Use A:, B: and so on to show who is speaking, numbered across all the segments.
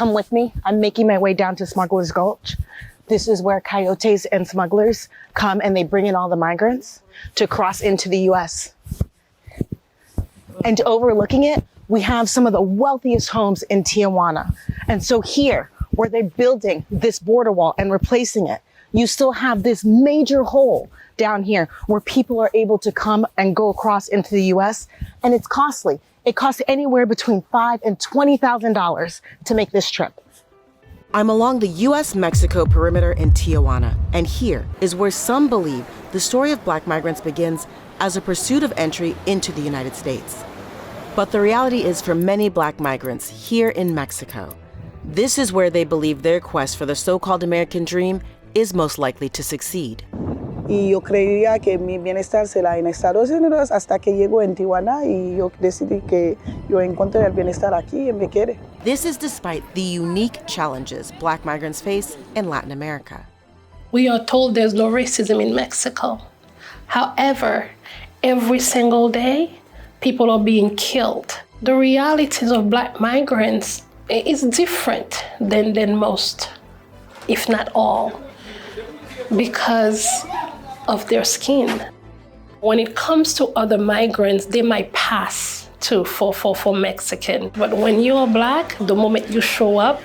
A: come with me. I'm making my way down to Smuggler's Gulch. This is where coyotes and smugglers come and they bring in all the migrants to cross into the US. And overlooking it, we have some of the wealthiest homes in Tijuana. And so here, where they're building this border wall and replacing it, you still have this major hole down here where people are able to come and go across into the US, and it's costly. It costs anywhere between $5,000 and $20,000 to make this trip.
B: I'm along the US-Mexico perimeter in Tijuana, and here is where some believe the story of Black migrants begins as a pursuit of entry into the United States. But the reality is, for many Black migrants here in Mexico, this is where they believe their quest for the so-called American dream is most likely to succeed.
C: Y yo creía que mi bienestar será en Estados Unidos hasta que llego en Tijuana y yo decidí que yo encontré el bienestar aquí en Mekere.
B: This is despite the unique challenges Black migrants face in Latin America.
D: We are told there's no racism in Mexico. However, every single day, people are being killed. The realities of Black migrants is different than most, if not all, because of their skin. When it comes to other migrants, they might pass for Mexican. But when you're Black, the moment you show up,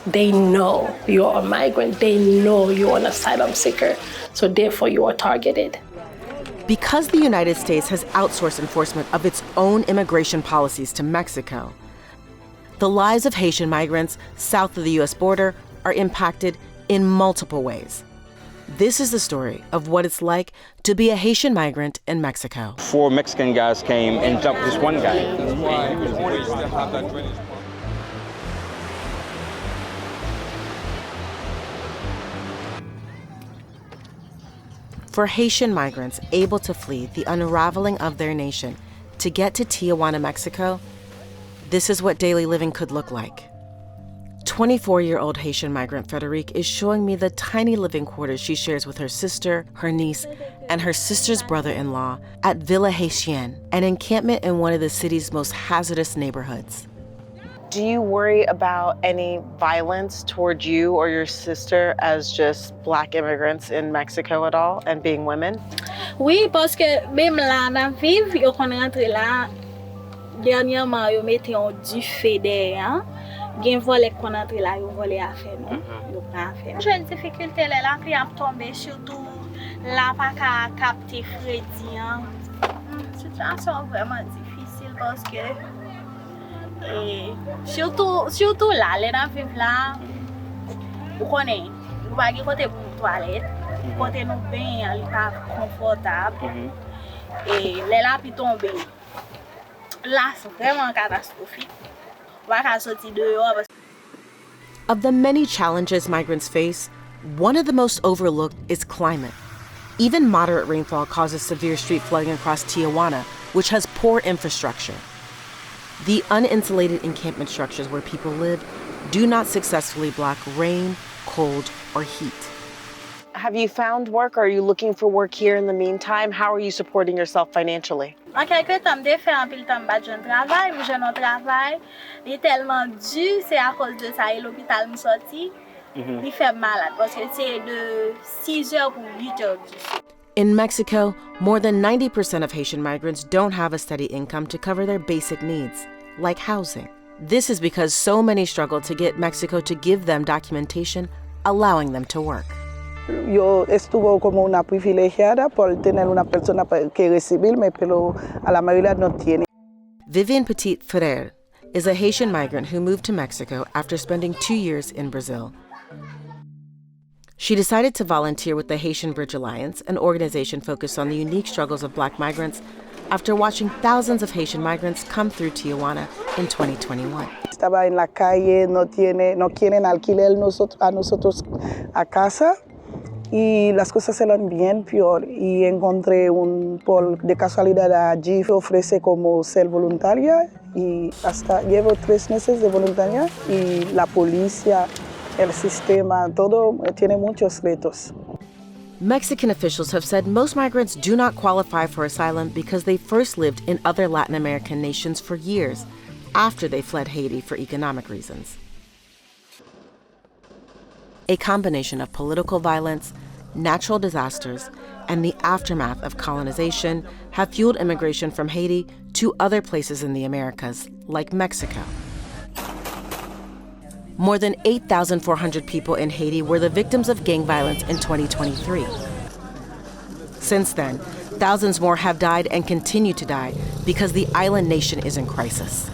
D: they know you're a migrant. They know you're an asylum seeker. So therefore you are targeted.
B: Because the United States has outsourced enforcement of its own immigration policies to Mexico, the lives of Haitian migrants south of the US border are impacted in multiple ways. This is the story of what it's like to be a Haitian migrant in Mexico.
E: 4 Mexican guys came and jumped this one guy.
B: For Haitian migrants able to flee the unraveling of their nation to get to Tijuana, Mexico, this is what daily living could look like. 24-year-old Haitian migrant Frederique is showing me the tiny living quarters she shares with her sister, her niece, and her sister's brother-in-law at Villa Haitienne, an encampment in one of the city's most hazardous neighborhoods.
A: Do you worry about any violence toward you or your sister as just Black immigrants in Mexico at all and being women?
F: Oui, parce que même là, dans vive, yo kon rentre là, dernièrement, yo mette un du fait derrière. Gen volé kon rentre là, yo volé affaire non, yo prend affaire. J'ai une difficulté là, puis a tombé surtout là pas qu'à capter Freddy. Situation vraiment difficile parce que surtout là, les gens vivent là, vous connaissez, vous voyez côté pour toilette, côté nous bain, il pas confortable, et les gens puis tomber. Là, c'est vraiment catastrophique.
B: Of the many challenges migrants face, one of the most overlooked is climate. Even moderate rainfall causes severe street flooding across Tijuana, which has poor infrastructure. The uninsulated encampment structures where people live do not successfully block rain, cold, or heat.
A: Have you found work? Are you looking for work here in the meantime? How are you supporting yourself financially?
F: En quelque temps, j'ai fait un peu de temps de travail, mais j'ai un travail. Il est tellement dur, c'est à cause de ça, et l'hôpital me sorti. Il fait malade parce que c'est de 6 heures pour 8 heures.
B: In Mexico, more than 90% of Haitian migrants don't have a steady income to cover their basic needs, like housing. This is because so many struggle to get Mexico to give them documentation allowing them to work.
C: Yo estuvo como una privilegiada por tener una persona que recibirme, pero a la mayoría no tiene.
B: Vivian Petit Ferrer is a Haitian migrant who moved to Mexico after spending 2 years in Brazil. She decided to volunteer with the Haitian Bridge Alliance, an organization focused on the unique struggles of Black migrants, after watching thousands of Haitian migrants come through Tijuana in 2021.
C: Estaba en la calle, no quieren alquiler a nosotros a casa. Y las cosas se van bien peor y encontré de casualidad allí ofrece como ser voluntaria y hasta llevo 3 meses de voluntaria y la policía, el sistema, todo tiene muchos retos.
B: Mexican officials have said most migrants do not qualify for asylum because they first lived in other Latin American nations for years after they fled Haiti for economic reasons. A combination of political violence, natural disasters, and the aftermath of colonization have fueled immigration from Haiti to other places in the Americas, like Mexico. More than 8,400 people in Haiti were the victims of gang violence in 2023. Since then, thousands more have died and continue to die because the island nation is in crisis.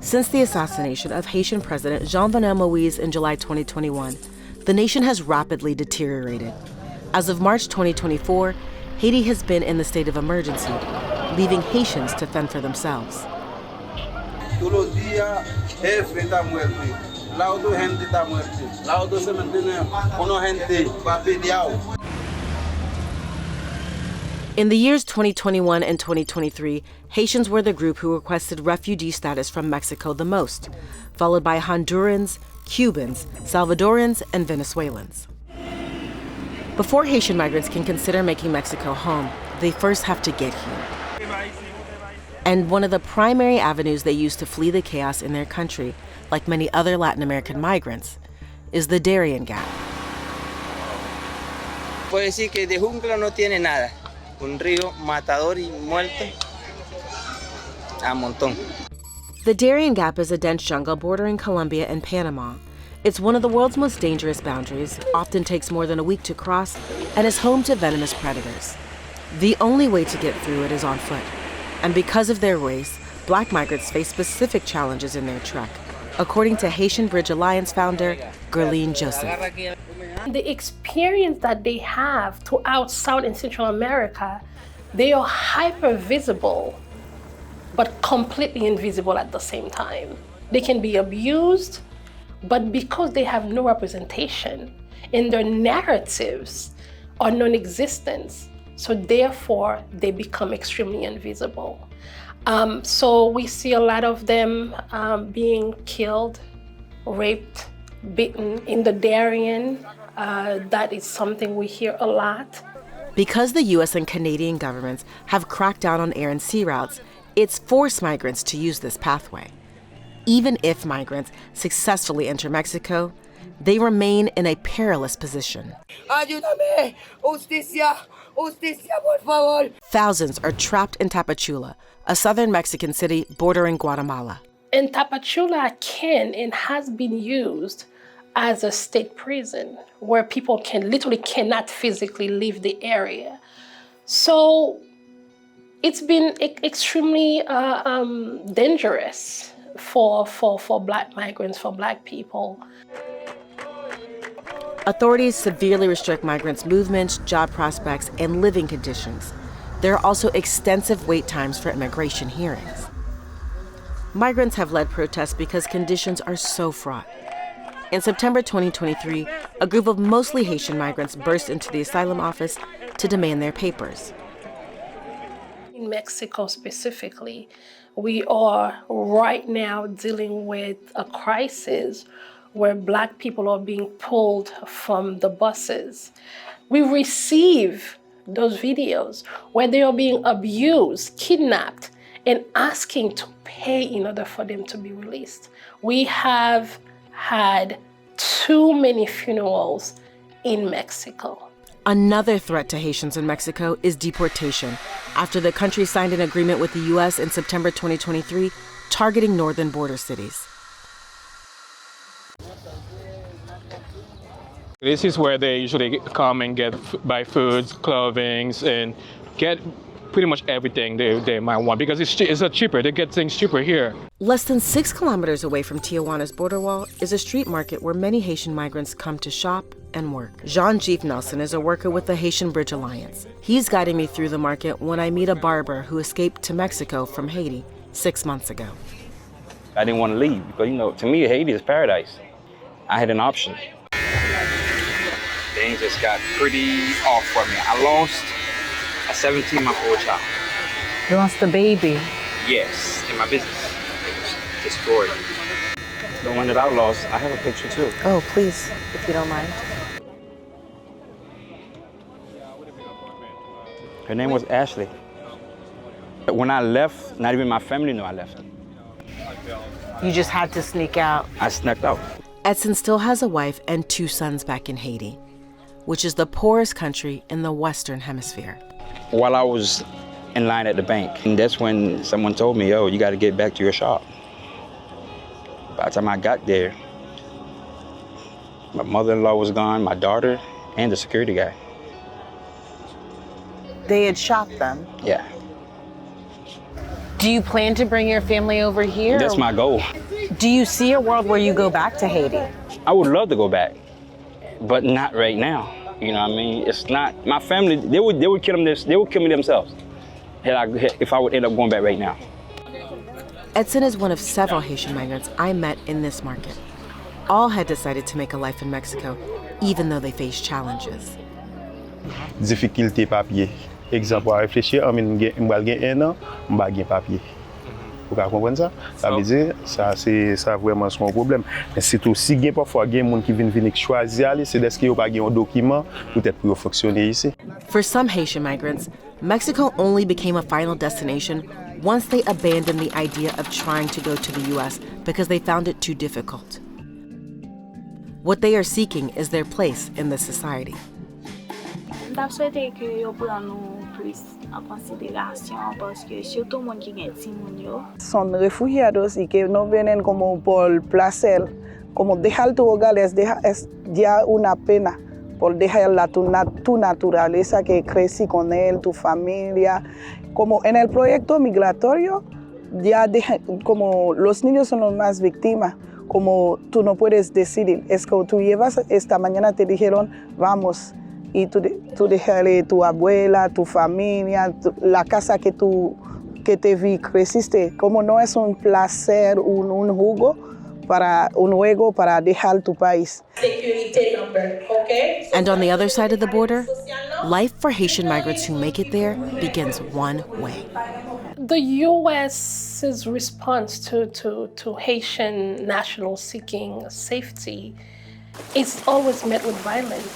B: Since the assassination of Haitian President Jean-Venel Moïse in July 2021, the nation has rapidly deteriorated. As of March 2024, Haiti has been in the state of emergency, leaving Haitians to fend for themselves. In the years 2021 and 2023, Haitians were the group who requested refugee status from Mexico the most, followed by Hondurans, Cubans, Salvadorans, and Venezuelans. Before Haitian migrants can consider making Mexico home, they first have to get here. And one of the primary avenues they use to flee the chaos in their country, like many other Latin American migrants, is the Darien Gap.
G: Puede decir que de jungla no tiene nada. Un río matador y muerto a montón.
B: The Darien Gap is a dense jungle bordering Colombia and Panama. It's one of the world's most dangerous boundaries, often takes more than a week to cross, and is home to venomous predators. The only way to get through it is on foot. And because of their race, Black migrants face specific challenges in their trek, according to Haitian Bridge Alliance founder, Gerline Joseph.
D: The experience that they have throughout South and Central America, they are hyper visible, but completely invisible at the same time. They can be abused, but because they have no representation and their narratives are non-existent, so therefore they become extremely invisible. So we see a lot of them being killed, raped, beaten in the Darien. That is something we hear a lot.
B: Because the US and Canadian governments have cracked down on air and sea routes, it's forced migrants to use this pathway. Even if migrants successfully enter Mexico, they remain in a perilous position.
H: Ayúdame! Justicia! Justicia, por favor!
B: Thousands are trapped in Tapachula, a southern Mexican city bordering Guatemala.
D: And Tapachula can and has been used as a state prison where people cannot physically leave the area. So it's been extremely dangerous for Black migrants, for Black people.
B: Authorities severely restrict migrants' movements, job prospects, and living conditions. There are also extensive wait times for immigration hearings. Migrants have led protests because conditions are so fraught. In September 2023, a group of mostly Haitian migrants burst into the asylum office to demand their papers.
D: In Mexico specifically, we are right now dealing with a crisis where Black people are being pulled from the buses. We receive those videos where they are being abused, kidnapped, and asking to pay in order for them to be released. We have had too many funerals in Mexico.
B: Another threat to Haitians in Mexico is deportation, after the country signed an agreement with the US in September 2023 targeting northern border cities.
I: This is where they usually come and buy foods, clothing, and get pretty much everything they might want because it's cheaper. They get things cheaper here.
B: Less than 6 kilometers away from Tijuana's border wall is a street market where many Haitian migrants come to shop and work. Jean-Jeef Nelson is a worker with the Haitian Bridge Alliance. He's guiding me through the market when I meet a barber who escaped to Mexico from Haiti 6 months ago.
E: I didn't want to leave because, to me, Haiti is paradise. I had an option. Things just got pretty off for me. I lost a 17-month-old child.
A: You lost the baby.
E: Yes, in my business. It was destroyed. The one that I lost, I have a picture too.
A: Oh, please, if you don't mind.
E: Her name was Ashley. When I left, not even my family knew I left.
A: You just had to sneak out.
E: I snuck out.
B: Edson still has a wife and 2 sons back in Haiti, which is the poorest country in the Western Hemisphere.
E: While I was in line at the bank, and that's when someone told me, yo, you got to get back to your shop. By the time I got there, my mother-in-law was gone, my daughter, and the security guy.
A: They had shot them.
E: Yeah.
A: Do you plan to bring your family over here?
E: That's my goal.
A: Do you see a world where you go back to Haiti?
E: I would love to go back, but not right now. You know what I mean? It's not, my family, they would kill them, they would kill me themselves if I would end up going back right now.
B: Edson is one of several Haitian migrants I met in this market. All had decided to make a life in Mexico, even though they faced challenges.
J: Difficulté papier. Exemple, à réfléchir, je vais gagner 1 an, je vais gagner papier. Vous comprenez ça? Ça veut dire, ça vraiment son problème. Mais c'est aussi bien parfois des gens qui viennent choisir aller, c'est parce qu'ils n'ont pas un document peut-être pour fonctionner ici.
B: For some Haitian migrants, Mexico only became a final destination once they abandoned the idea of trying to go to the US because they found it too difficult. What they are seeking is their place in this society.
F: Je souhaite que yo prenne nous plus en considération parce que surtout les gens qui ont des enfants.
C: Son refugiados y que no vienen como por placer, como dejar tu hogar es ya una pena, por dejar tu naturaleza que crecí con él, tu familia. Como en el proyecto migratorio, ya como los niños son los más víctimas, como tú no puedes decidir, es que tú llevas, esta mañana te dijeron, vamos, y tú dejaré tu abuela, tu familia, la casa que te vi, creciste, como no es un placer, un juego para dejar tu país.
B: And on the other side of the border, life for Haitian migrants who make it there begins one way.
D: The U.S.'s response to Haitian nationals seeking safety is always met with violence.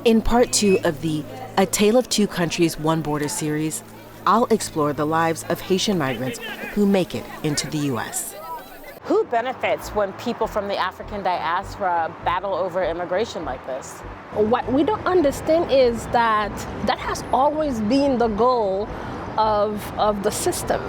B: In part 2 of the A Tale of Two Countries, One Border series, I'll explore the lives of Haitian migrants who make it into the U.S.
A: Who benefits when people from the African diaspora battle over immigration like this?
D: What we don't understand is that has always been the goal of the system,